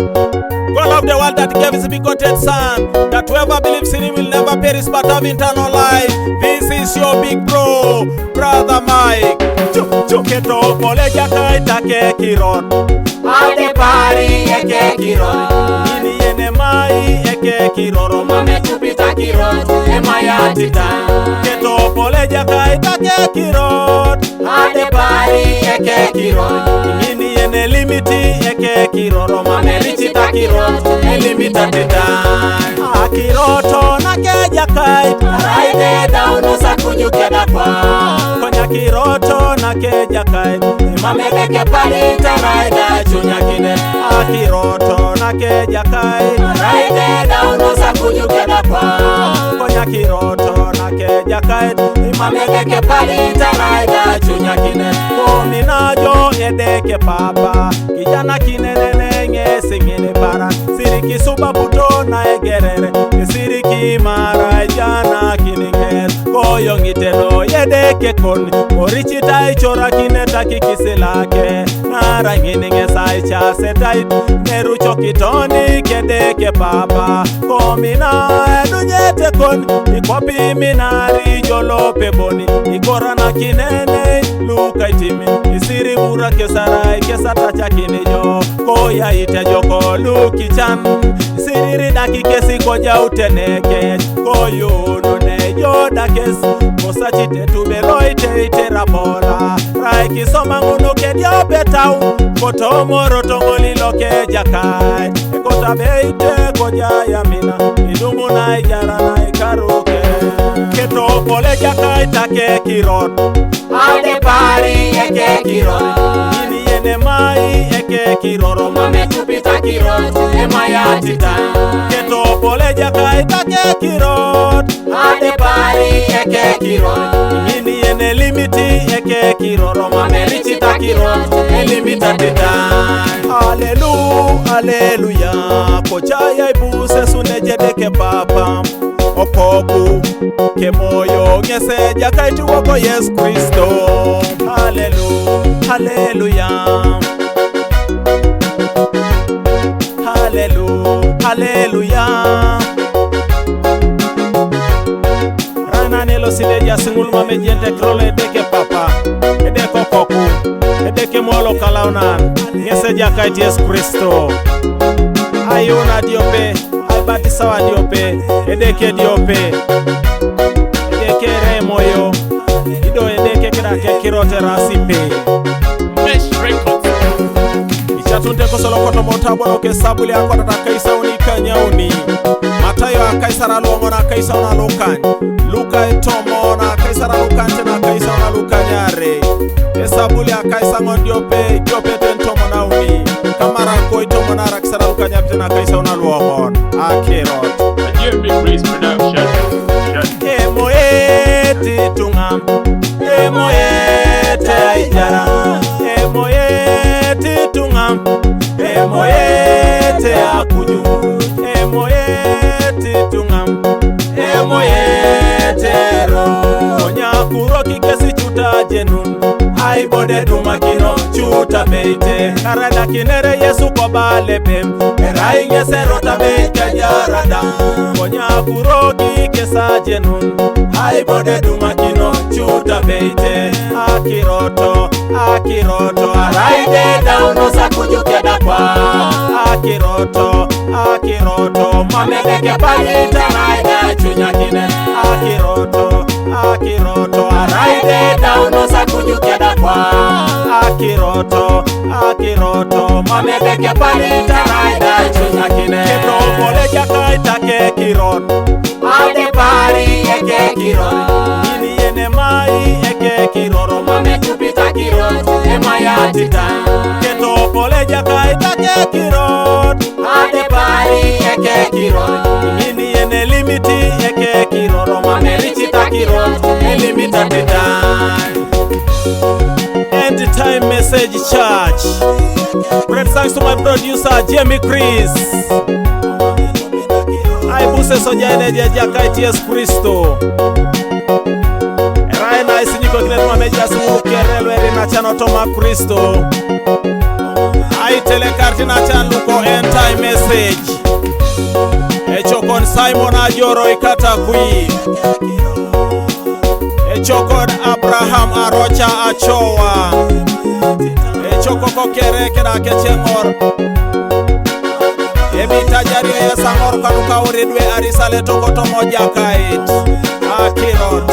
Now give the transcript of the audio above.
God loved the world that He gave His begotten Son, that whoever believes in Him will never perish but have eternal life. This is your big bro, Brother Mike. Keto pole jaka itake kirot, ade pari eke kirot, ini ene mai eke kiroro mame kupita kirot, emaya tita. Keto pole jaka itake kirot, Ade pari eke kirot, ini ene limiti eke kiroro mame richita kirot, elimita tita. Akiroto na keja kai Raide dauno sa kunyukeda kwa, konya kiroto na keja kai mame beke pari taraida chunya kine. Akiroto na keja kai Raide dauno sa kunyukeda kwa, konya kiroto na keja kai mame beke pari taraida chunya kine. Kominajo edeke papa kijana kinenene ngesingine para siriki subabuto na egerere siriki mara jana kininges koyo ngitelo yedeke kon orichita ichora kineta kikisilake nara nginingesa icha setai nerucho kitoni kedeke papa komina edunyete kon ikwapi minari jolope boni ikora na kinene luka itimi isiri bura kesarai kesata chakinijo koya ite joko lukichan isiri daki kesi koja uteneke koyo nune joda kes kosachite tubeloite ite rabola rai kisoma ngunu kedio betau koto moro tongoli loke jakai kota beite koja yamina idumu na ijara na ikaruke keto pole jakai take kirot. Ade pari eke kirot, Ini ene mai eke kiroro mame kupita kirot, emaya tita. Keto pole jaka itake kirot. Ade pari eke kirot, Ini ene limiti eke kiroro mame richita kirot, elimita tita. Hallelujah Kochaya ibuse sunejedeke papa Opoku kemoyo ngese jakaiti wako Yesu Kristo. Hallelujah Hallelujah Rana nelo sideja singul mame jente krole edeke papa edeko koku edeke molo kalaunan ngese jakaiti Yesu Kristo. Ayona diope bati sawa diope edeke diope edeke remoyo ido edeke kidake kirote rasipe Mesh Records. ichatunte kosolokoto motabolo ke sabuli akota takaisa unika nyauni Matayo akaisara longo na kaisa na lukany Luka etomo na kaisara lukante na kaisa na lukanyare esabuli akaisa ngondiope diope tentomo na uni kamara ko itomo na rakisara lukanyapte na kaisa na luomon akirot A Jeremy Grace production. Emoyete tungam Emoyete aijara Emoyete tungam Emoyete akuju Emoyete tungam Emoyete ro Onyakuro kikesi chuta jenun Aibode dumakino chuta beite Karada kinere Yesu kwa balepem Erai ngese rota beite jarada Onyakuro kikesa jenun Aibode dumakino chuta beite Akiroto Raide dauno sa kunyukeda kwa, Akiroto mame beke pari taraida chunya kine. Akiroto Raide dauno sa kunyukeda kwa, Akiroto mame beke pari taraida chunya kine. Keto pole jaka itake kirot. Ade pari eke kirot, Ini ene mai eke kiroro mame kupita kirot, emaya tita. Keto pole jaka itake kirot. Ade pari eke kirot, Ini ene limiti eke kiroro mame richita kirot, elimita tita. End time message church. Great thanks to my producer Jeremy Chris. Aibuse sojane jakaiti Yesu Kristo. Raina isinyiko kinetu mameja simu kerelweri na chano toma Kristo. Aitele karti na chan luko end time message echokon Simon Ajoro ikata kui echokon Abraham Arocha Achowa echoko kokere keda kechengor Ebita jari ya sangor kanuka uridwe arisale tokoto moja kait Akirot